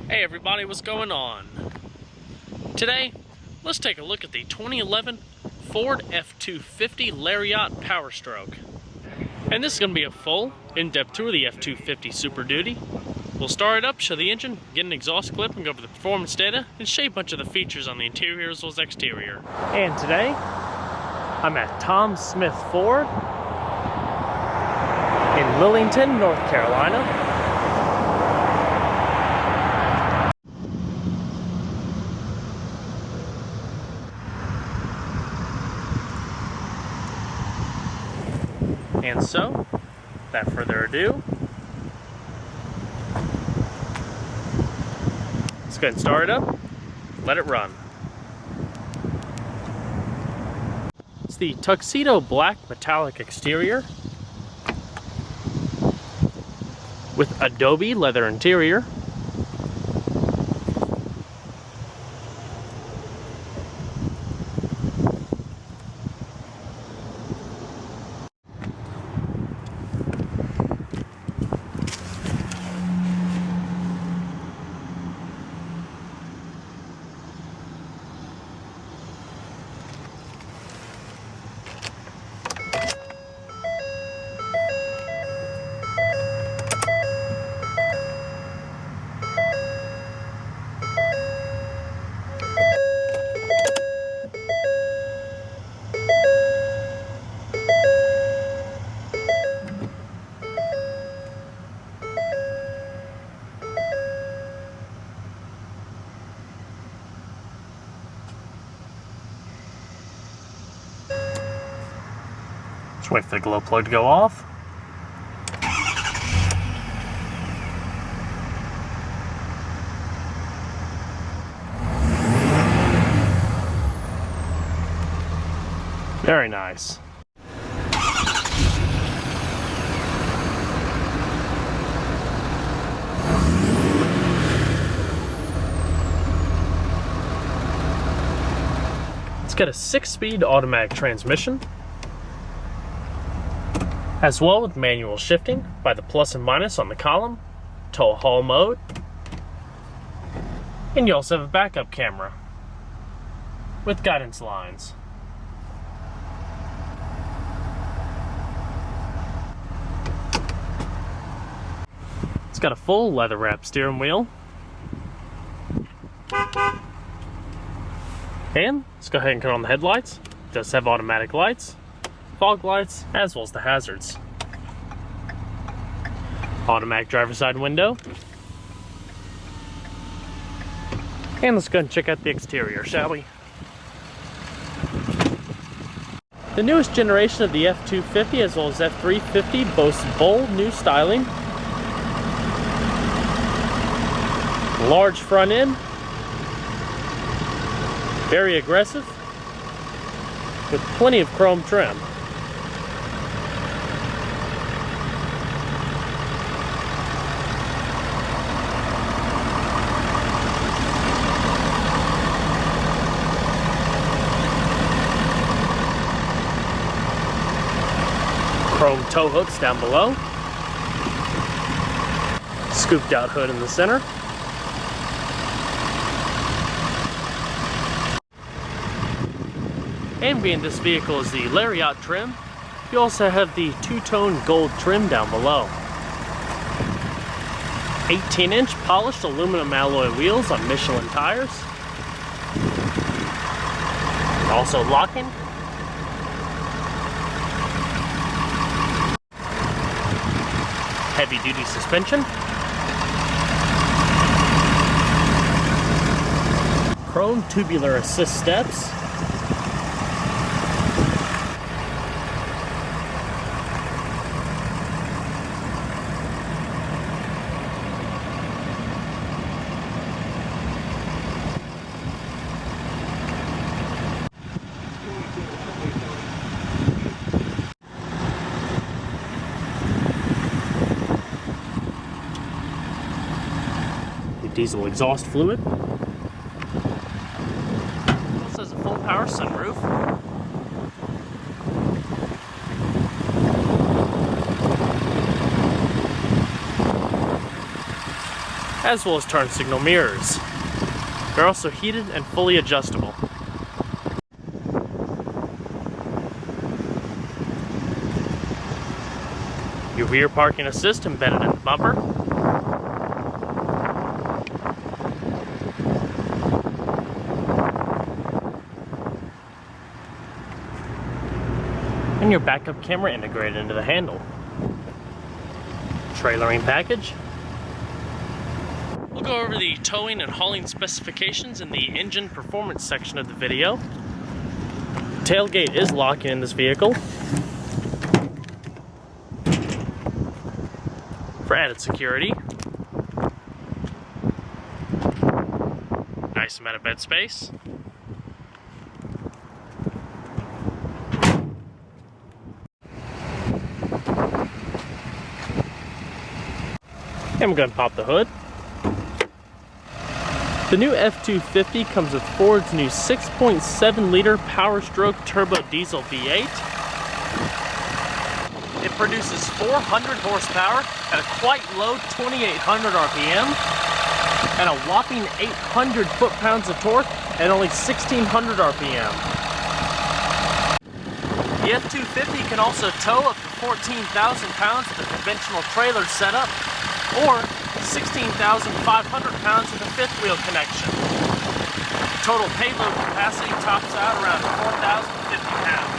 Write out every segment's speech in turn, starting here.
Hey everybody, what's going on? Today, let's take a look at the 2011 Ford F-250 Lariat Powerstroke. And this is going to be a full, in-depth tour of the F-250 Super Duty. We'll start it up, show the engine, get an exhaust clip, and go over the performance data, and show you a bunch of the features on the interior as well as exterior. And today, I'm at Tom Smith Ford in Lillington, North Carolina. And so, without further ado, let's go ahead and start it up, let it run. It's the tuxedo black metallic exterior with Adobe leather interior. Just wait for the glow plug to go off. Very nice. It's got a 6-speed automatic transmission, as well with manual shifting by the plus and minus on the column, tow haul mode, and you also have a backup camera with guidance lines. It's got a full leather wrapped steering wheel. And let's go ahead and turn on the headlights. It does have automatic lights, fog lights, as well as the hazards. Automatic driver's side window. And let's go and check out the exterior, shall we? The newest generation of the F-250 as well as F-350 boasts bold new styling, large front end, very aggressive, with plenty of chrome trim. Chrome tow hooks down below, scooped out hood in the center. And being this vehicle is the Lariat trim, you also have the two-tone gold trim down below. 18-inch polished aluminum alloy wheels on Michelin tires. Also locking. Heavy-duty suspension. Chrome tubular assist steps. Diesel exhaust fluid. This has a full power sunroof. as well as turn signal mirrors. They're also heated and fully adjustable. Your rear parking assist embedded in the bumper. And your backup camera integrated into the handle. Trailering package. We'll go over the towing and hauling specifications in the engine performance section of the video. Tailgate is locking in this vehicle. For added security. Nice amount of bed space. And we're going to pop the hood. The new F-250 comes with Ford's new 6.7-liter Powerstroke turbo diesel V8. It produces 400 horsepower at a quite low 2,800 RPM and a whopping 800 foot-pounds of torque at only 1,600 RPM. The F-250 can also tow up to 14,000 pounds with a conventional trailer setup or 16,500 pounds with a fifth wheel connection. Total payload capacity tops out around 4,050 pounds.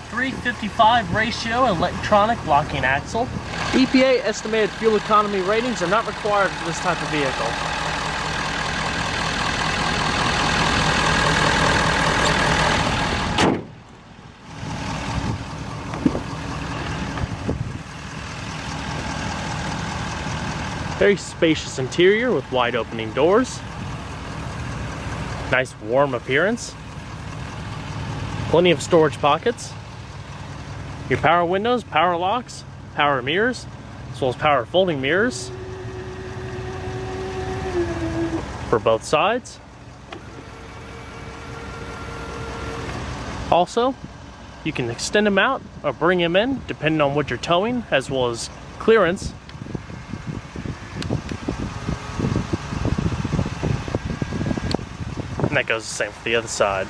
355 ratio electronic locking axle. EPA estimated fuel economy ratings are not required for this type of vehicle. Very spacious interior with wide opening doors. Nice warm appearance. Plenty of storage pockets. Your power windows, power locks, power mirrors, as well as power folding mirrors for both sides. Also, you can extend them out or bring them in depending on what you're towing, as well as clearance. And that goes the same for the other side.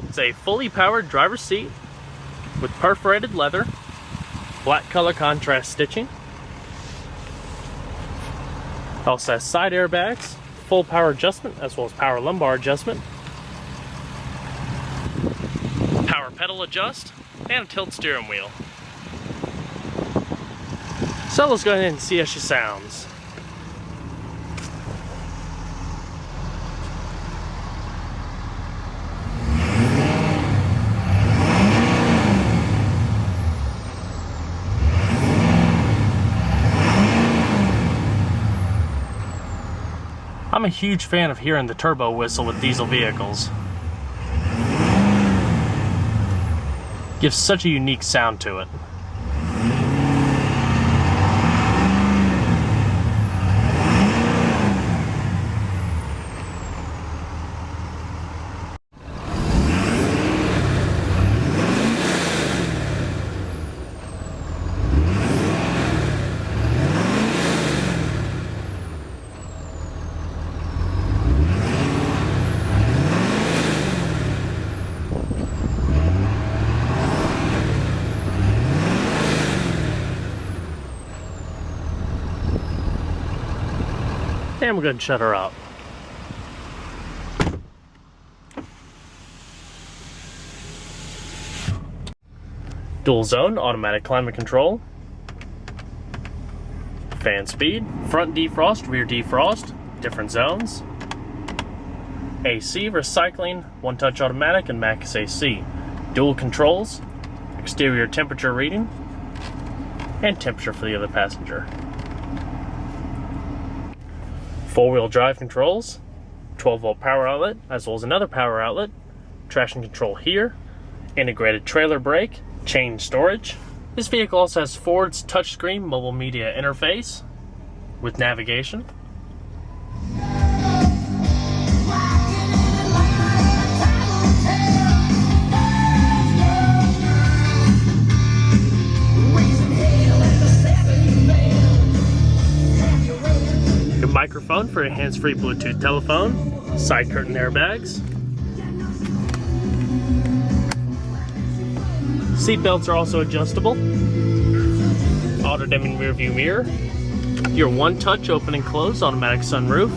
It's a fully powered driver's seat with perforated leather, black color contrast stitching. Also has side airbags, full power adjustment, as well as power lumbar adjustment, power pedal adjust, and a tilt steering wheel. So let's go ahead and see how she sounds. I'm a huge fan of hearing the turbo whistle with diesel vehicles. Gives such a unique sound to it. And we're going to shut her up. Dual zone automatic climate control. Fan speed, front defrost, rear defrost, different zones. AC, recycling, one touch automatic, and max AC. Dual controls, exterior temperature reading, and temperature for the other passenger. Four-wheel drive controls, 12-volt power outlet, as well as another power outlet, traction control here, integrated trailer brake, chain storage. This vehicle also has Ford's touchscreen mobile media interface with navigation. microphone for your hands-free Bluetooth telephone, side curtain airbags. Seat belts are also adjustable. Auto-dimming rear view mirror. Your one-touch open and close automatic sunroof.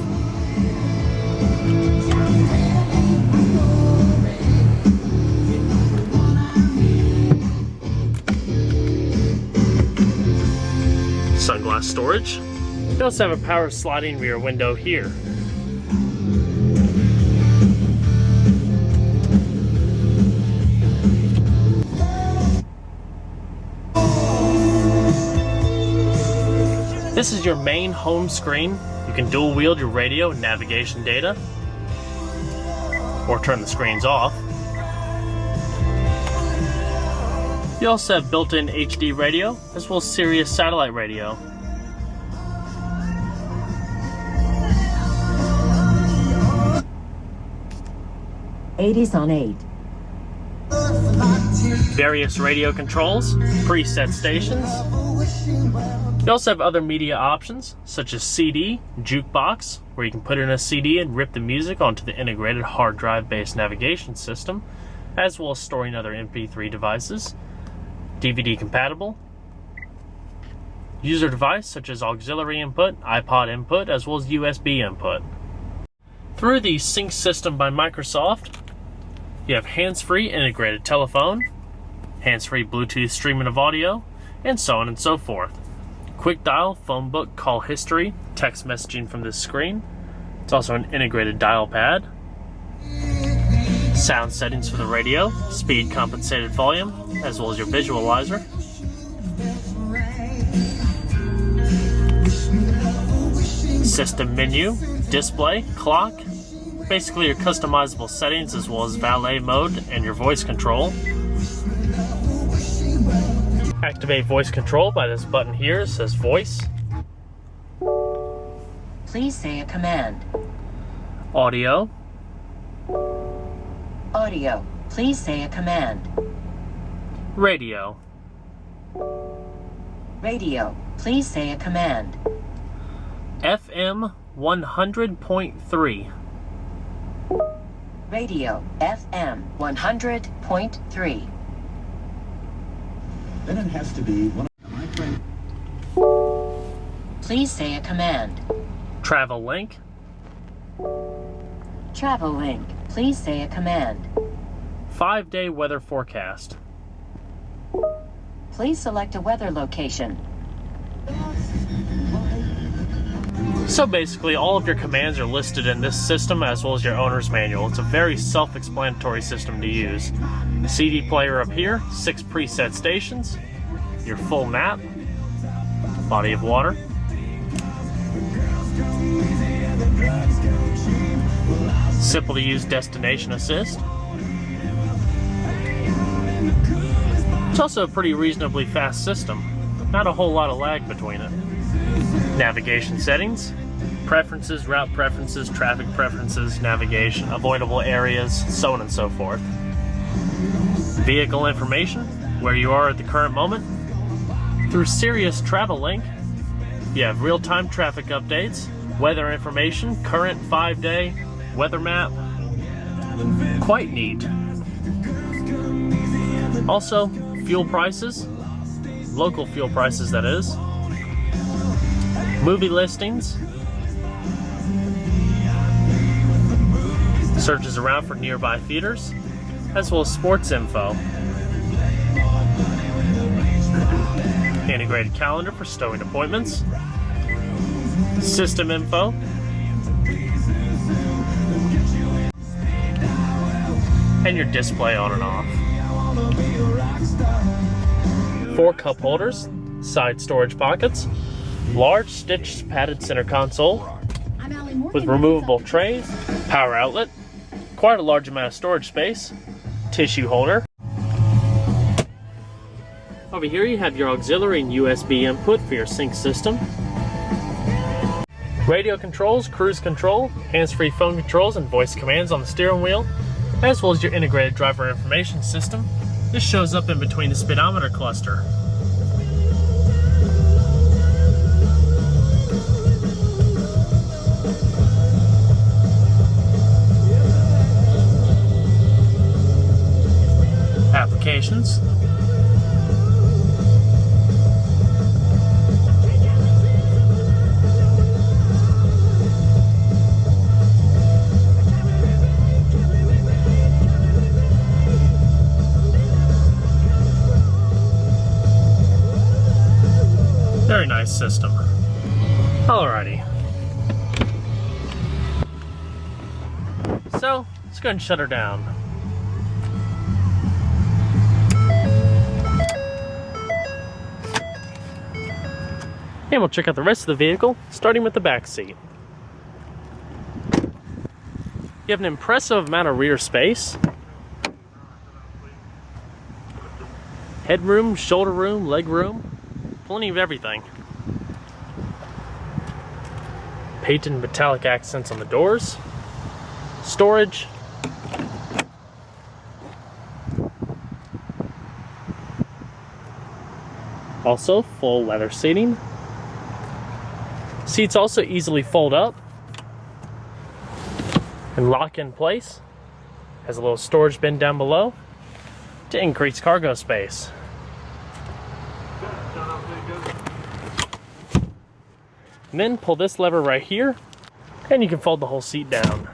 Sunglass storage. You also have a power sliding rear window here. This is your main home screen. You can dual wield your radio and navigation data, or turn the screens off. You also have built-in HD radio, as well as Sirius satellite radio. '80s on 8. Various radio controls, preset stations. You also have other media options, such as CD, jukebox, where you can put in a CD and rip the music onto the integrated hard drive-based navigation system, as well as storing other MP3 devices. DVD compatible. User device such as auxiliary input, iPod input, as well as USB input. Through the Sync system by Microsoft, you have hands-free integrated telephone, hands-free Bluetooth streaming of audio, and so on and so forth. Quick dial, phone book, call history, text messaging from this screen. It's also an integrated dial pad. Sound settings for the radio, speed compensated volume, as well as your visualizer. System menu, display, clock, basically your customizable settings, as well as valet mode and your voice control. Activate voice control by this button here. It says voice. Please say a command. Audio. Audio. Please say a command. Radio. Radio. Please say a command. FM 100.3. Radio. FM 100.3. Then it has to be one of my friends. Please say a command. Travel link. Travel link. Please say a command. 5-day weather forecast. Please select a weather location. So basically, all of your commands are listed in this system, as well as your owner's manual. It's a very self-explanatory system to use. CD player up here, 6 preset stations, your full map, body of water. Simple to use destination assist. It's also a pretty reasonably fast system. Not a whole lot of lag between it. Navigation settings, preferences, route preferences, traffic preferences, navigation, avoidable areas, so on and so forth. Vehicle information, where you are at the current moment. Through Sirius Travel Link, you have real-time traffic updates, weather information, current 5-day weather map. Quite neat. Also, fuel prices, local fuel prices that is. Movie listings. Searches around for nearby theaters, as well as sports info. Integrated calendar for stowing appointments. System info. And your display on and off. 4 cup holders, side storage pockets, large stitched padded center console with removable trays, power outlet, quite a large amount of storage space, tissue holder. Over here you have your auxiliary and USB input for your sync system. Radio controls, cruise control, hands-free phone controls, and voice commands on the steering wheel, as well as your integrated driver information system. This shows up in between the speedometer cluster. notifications. Very nice system. Alrighty. So, let's go ahead and shut her down. And we'll check out the rest of the vehicle, starting with the back seat. You have an impressive amount of rear space. Headroom, shoulder room, leg room, plenty of everything. Painted metallic accents on the doors. Storage. Also, full leather seating. Seats also easily fold up and lock in place. Has a little storage bin down below to increase cargo space. And then pull this lever right here and you can fold the whole seat down,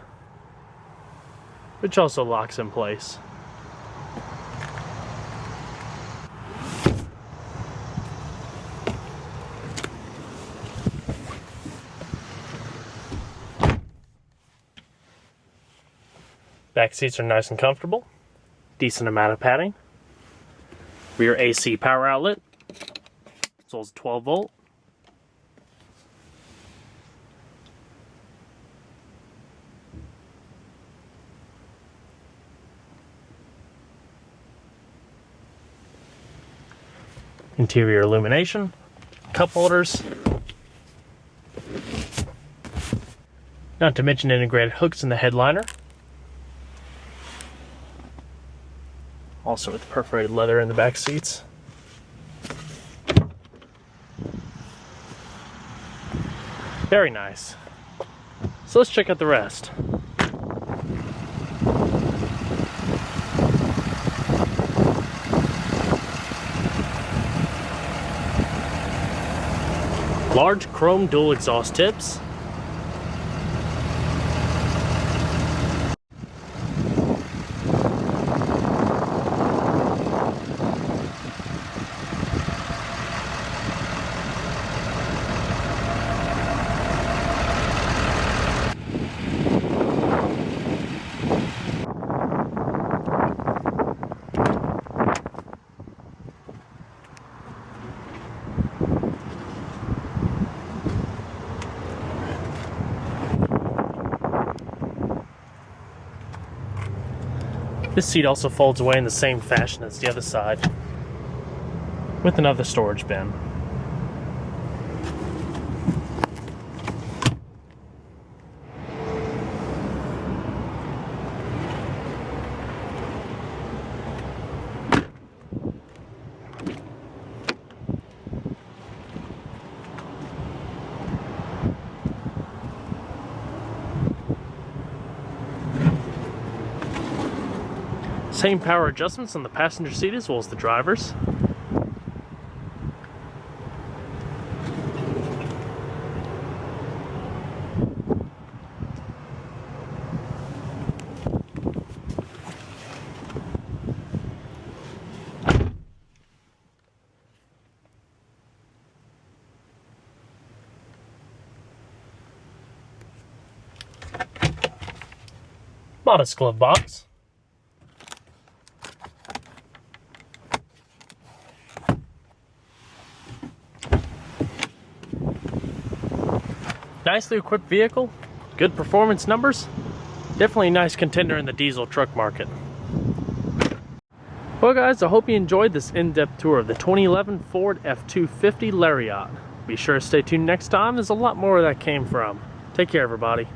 which also locks in place. Back seats are nice and comfortable. Decent amount of padding. Rear AC power outlet, as well as 12 volt. Interior illumination, cup holders, not to mention integrated hooks in the headliner. Also with perforated leather in the back seats. Very nice. So let's check out the rest. Large chrome dual exhaust tips. This seat also folds away in the same fashion as the other side, with another storage bin. Same power adjustments on the passenger seat as well as the driver's. Modest glove box. Nicely equipped vehicle, good performance numbers, definitely a nice contender in the diesel truck market. Well guys, I hope you enjoyed this in-depth tour of the 2011 Ford F-250 Lariat. Be sure to stay tuned next time, there's a lot more where that came from. Take care everybody.